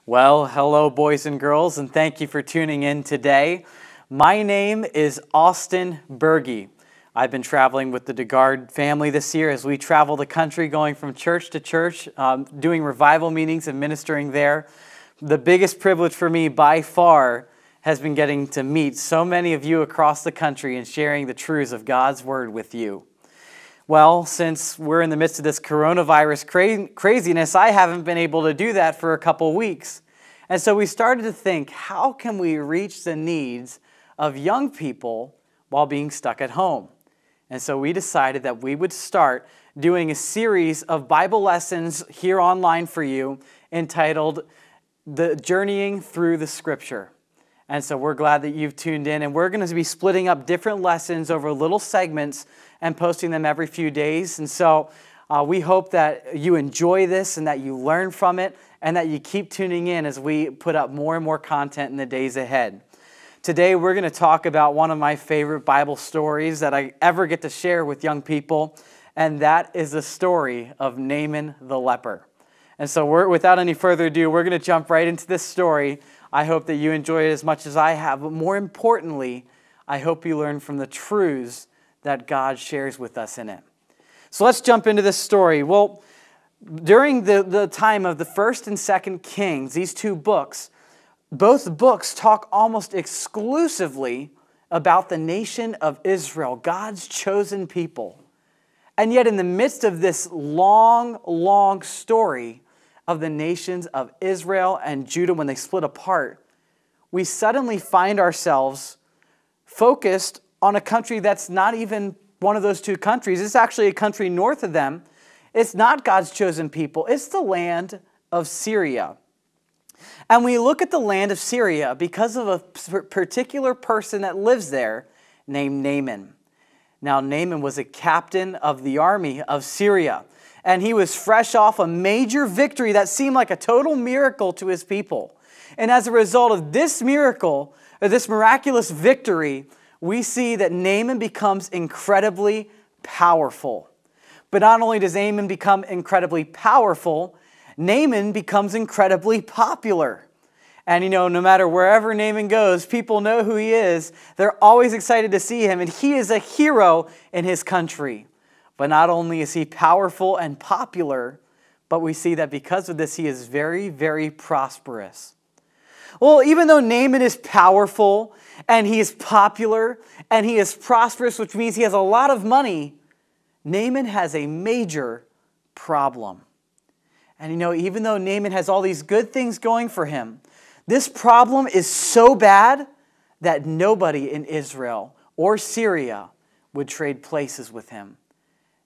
Well, hello boys and girls, and thank you for tuning in today. My name is Austin Berge. I've been traveling with the DeGard family this year as we travel the country, going from church to church, doing revival meetings and ministering there. The biggest privilege for me by far has been getting to meet so many of you across the country and sharing the truths of God's Word with you. Well, since we're in the midst of this coronavirus craziness, I haven't been able to do that for a couple weeks. And so we started to think, how can we reach the needs of young people while being stuck at home? And so we decided that we would start doing a series of Bible lessons here online for you entitled The Journeying Through the Scripture. And so we're glad that you've tuned in, and we're going to be splitting up different lessons over little segments and posting them every few days. And so we hope that you enjoy this and that you learn from it and that you keep tuning in as we put up more and more content in the days ahead. Today we're going to talk about one of my favorite Bible stories that I ever get to share with young people, and that is the story of Naaman the leper. And so without any further ado, we're going to jump right into this story. I hope that you enjoy it as much as I have, but more importantly, I hope you learn from the truths that God shares with us in it. So let's jump into this story. Well, during the time of the 1st and 2nd Kings, these two books, both books talk almost exclusively about the nation of Israel, God's chosen people. And yet in the midst of this long, long story of the nations of Israel and Judah when they split apart, we suddenly find ourselves focused on a country that's not even one of those two countries. It's actually a country north of them. It's not God's chosen people. It's the land of Syria. And we look at the land of Syria because of a particular person that lives there named Naaman. Now, Naaman was a captain of the army of Syria, and he was fresh off a major victory that seemed like a total miracle to his people. And as a result of this miracle, or this miraculous victory, we see that Naaman becomes incredibly powerful. But not only does Naaman become incredibly powerful, Naaman becomes incredibly popular. And no matter wherever Naaman goes, people know who he is. They're always excited to see him, and he is a hero in his country. But not only is he powerful and popular, but we see that because of this, he is very, very prosperous. Well, even though Naaman is powerful, and he is popular, and he is prosperous, which means he has a lot of money, Naaman has a major problem. And even though Naaman has all these good things going for him, this problem is so bad that nobody in Israel or Syria would trade places with him.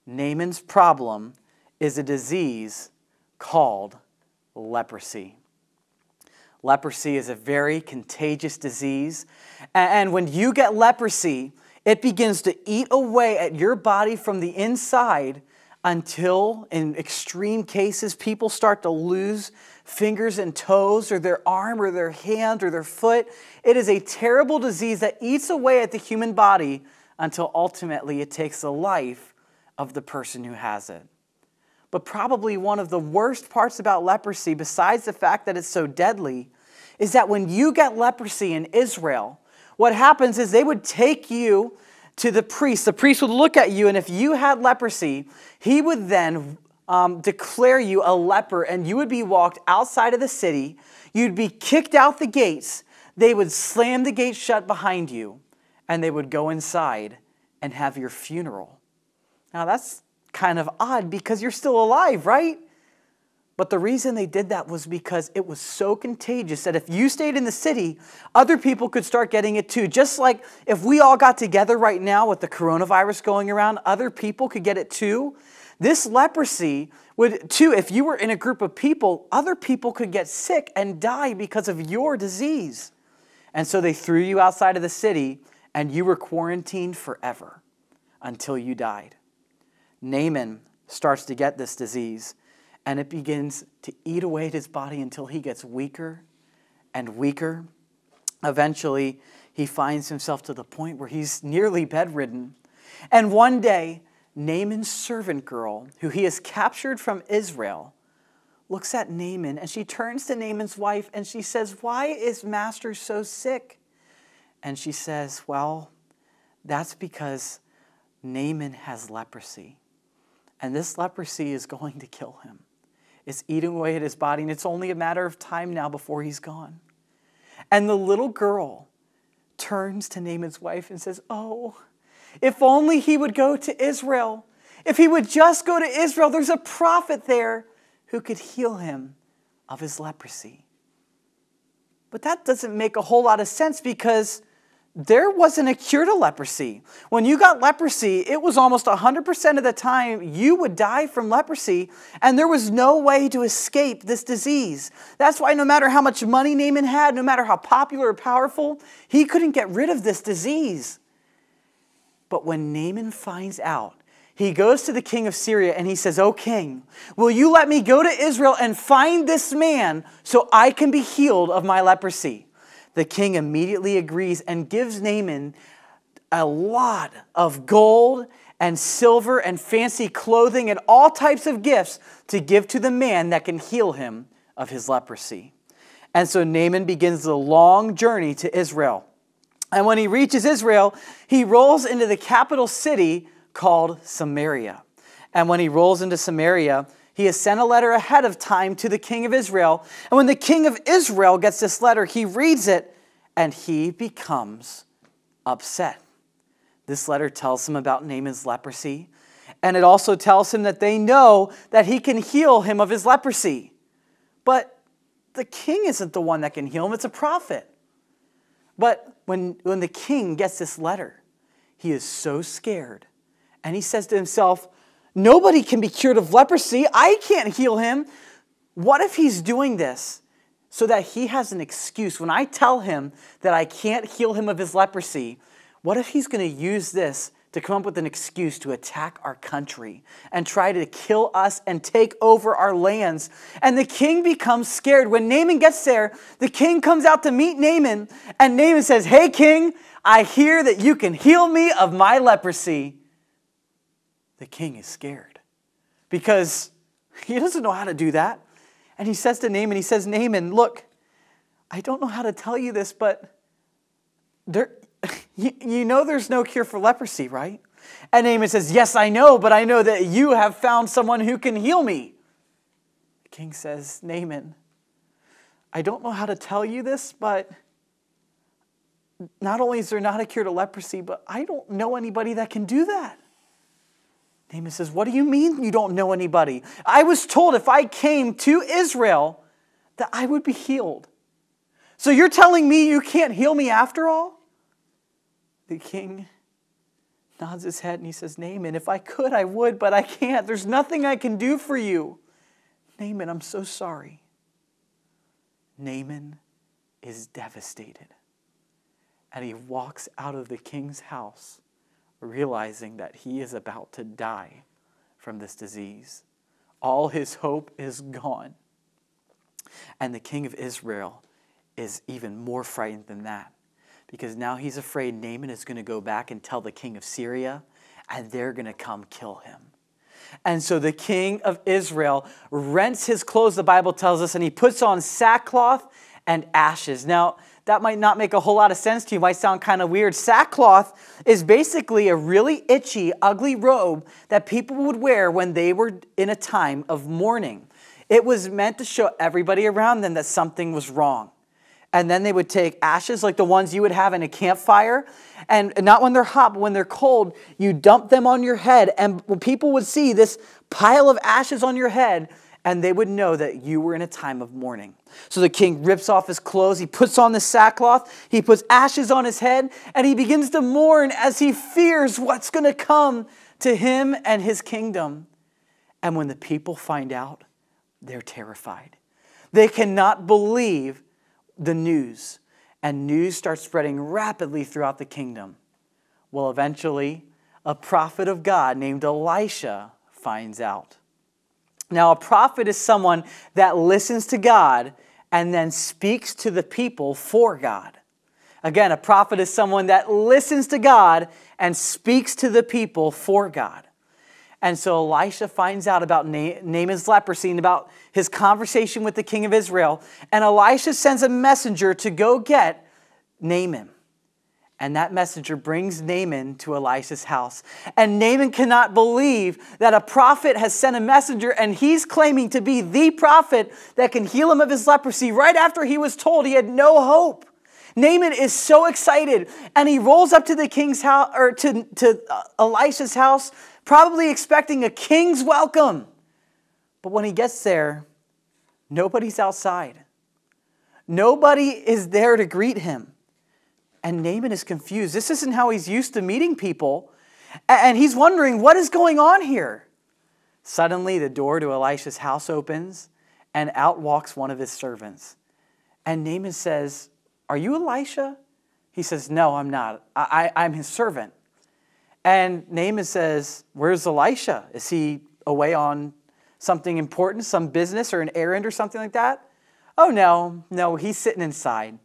Naaman's problem is a disease called leprosy. Leprosy is a very contagious disease, and when you get leprosy, it begins to eat away at your body from the inside until, in extreme cases, people start to lose fingers and toes, or their arm, or their hand, or their foot. It is a terrible disease that eats away at the human body until ultimately it takes the life of the person who has it. But probably one of the worst parts about leprosy, besides the fact that it's so deadly, is that when you get leprosy in Israel, what happens is they would take you to the priest. The priest would look at you, and if you had leprosy, he would then declare you a leper, and you would be walked outside of the city. You'd be kicked out the gates. They would slam the gates shut behind you, and they would go inside and have your funeral. Now, that's kind of odd because you're still alive, right? But the reason they did that was because it was so contagious that if you stayed in the city, other people could start getting it too. Just like if we all got together right now with the coronavirus going around, other people could get it too. This leprosy would too, if you were in a group of people, other people could get sick and die because of your disease. And so they threw you outside of the city and you were quarantined forever until you died. Naaman starts to get this disease, and it begins to eat away at his body until he gets weaker and weaker. Eventually, he finds himself to the point where he's nearly bedridden. And one day, Naaman's servant girl, who he has captured from Israel, looks at Naaman, and she turns to Naaman's wife and she says, "Why is master so sick?" And she says, "Well, that's because Naaman has leprosy. And this leprosy is going to kill him. It's eating away at his body, and it's only a matter of time now before he's gone." And the little girl turns to Naaman's wife and says, "Oh, if only he would go to Israel. If he would just go to Israel, there's a prophet there who could heal him of his leprosy." But that doesn't make a whole lot of sense, because there wasn't a cure to leprosy. When you got leprosy, it was almost 100% of the time you would die from leprosy, and there was no way to escape this disease. That's why no matter how much money Naaman had, no matter how popular or powerful, he couldn't get rid of this disease. But when Naaman finds out, he goes to the king of Syria and he says, "O king, will you let me go to Israel and find this man so I can be healed of my leprosy?" The king immediately agrees and gives Naaman a lot of gold and silver and fancy clothing and all types of gifts to give to the man that can heal him of his leprosy. And so Naaman begins the long journey to Israel. And when he reaches Israel, he rolls into the capital city called Samaria. And when he rolls into Samaria, he has sent a letter ahead of time to the king of Israel. And when the king of Israel gets this letter, he reads it and he becomes upset. This letter tells him about Naaman's leprosy. And it also tells him that they know that he can heal him of his leprosy. But the king isn't the one that can heal him. It's a prophet. But when the king gets this letter, he is so scared. And he says to himself, "Nobody can be cured of leprosy. I can't heal him. What if he's doing this so that he has an excuse? When I tell him that I can't heal him of his leprosy, what if he's going to use this to come up with an excuse to attack our country and try to kill us and take over our lands?" And the king becomes scared. When Naaman gets there, the king comes out to meet Naaman, and Naaman says, "Hey, king, I hear that you can heal me of my leprosy." The king is scared because he doesn't know how to do that. And he says to Naaman, "Naaman, look, I don't know how to tell you this, but you know there's no cure for leprosy, right?" And Naaman says, "Yes, I know, but I know that you have found someone who can heal me." The king says, "Naaman, I don't know how to tell you this, but not only is there not a cure to leprosy, but I don't know anybody that can do that." Naaman says, "What do you mean you don't know anybody? I was told if I came to Israel that I would be healed. So you're telling me you can't heal me after all?" The king nods his head and he says, "Naaman, if I could, I would, but I can't. There's nothing I can do for you. Naaman, I'm so sorry." Naaman is devastated. And he walks out of the king's house realizing that he is about to die from this disease. All his hope is gone. And the king of Israel is even more frightened than that, because now he's afraid Naaman is going to go back and tell the king of Syria, and they're going to come kill him. And so the king of Israel rents his clothes, the Bible tells us, and he puts on sackcloth and ashes. Now, that might not make a whole lot of sense to you. It might sound kind of weird. Sackcloth is basically a really itchy, ugly robe that people would wear when they were in a time of mourning. It was meant to show everybody around them that something was wrong. And then they would take ashes like the ones you would have in a campfire, and not when they're hot, but when they're cold, you dump them on your head, and people would see this pile of ashes on your head, and they would know that you were in a time of mourning. So the king rips off his clothes, he puts on the sackcloth, he puts ashes on his head, and he begins to mourn as he fears what's going to come to him and his kingdom. And when the people find out, they're terrified. They cannot believe the news, and news starts spreading rapidly throughout the kingdom. Well, eventually, a prophet of God named Elisha finds out. Now, a prophet is someone that listens to God and then speaks to the people for God. Again, a prophet is someone that listens to God and speaks to the people for God. And so Elisha finds out about Naaman's leprosy and about his conversation with the king of Israel. And Elisha sends a messenger to go get Naaman. And that messenger brings Naaman to Elisha's house. And Naaman cannot believe that a prophet has sent a messenger and he's claiming to be the prophet that can heal him of his leprosy right after he was told he had no hope. Naaman is so excited, and he rolls up to the king's house, or to Elisha's house, probably expecting a king's welcome. But when he gets there, nobody's outside. Nobody is there to greet him. And Naaman is confused. This isn't how he's used to meeting people. And he's wondering, what is going on here? Suddenly, the door to Elisha's house opens, and out walks one of his servants. And Naaman says, "Are you Elisha?" He says, "No, I'm not. I'm his servant." And Naaman says, "Where's Elisha? Is he away on something important, some business or an errand or something like that?" "Oh, no, he's sitting inside.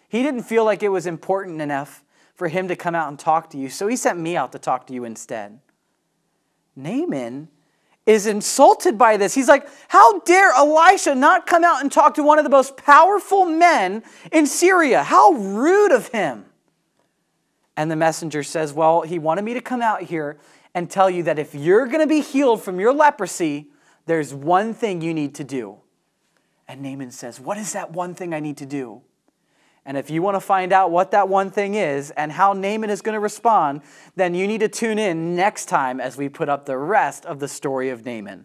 He didn't feel like it was important enough for him to come out and talk to you, so he sent me out to talk to you instead." Naaman is insulted by this. He's like, how dare Elisha not come out and talk to one of the most powerful men in Syria? How rude of him. And the messenger says, well, he wanted me to come out here and tell you that if you're going to be healed from your leprosy, there's one thing you need to do. And Naaman says, what is that one thing I need to do? And if you want to find out what that one thing is and how Naaman is going to respond, then you need to tune in next time as we put up the rest of the story of Naaman.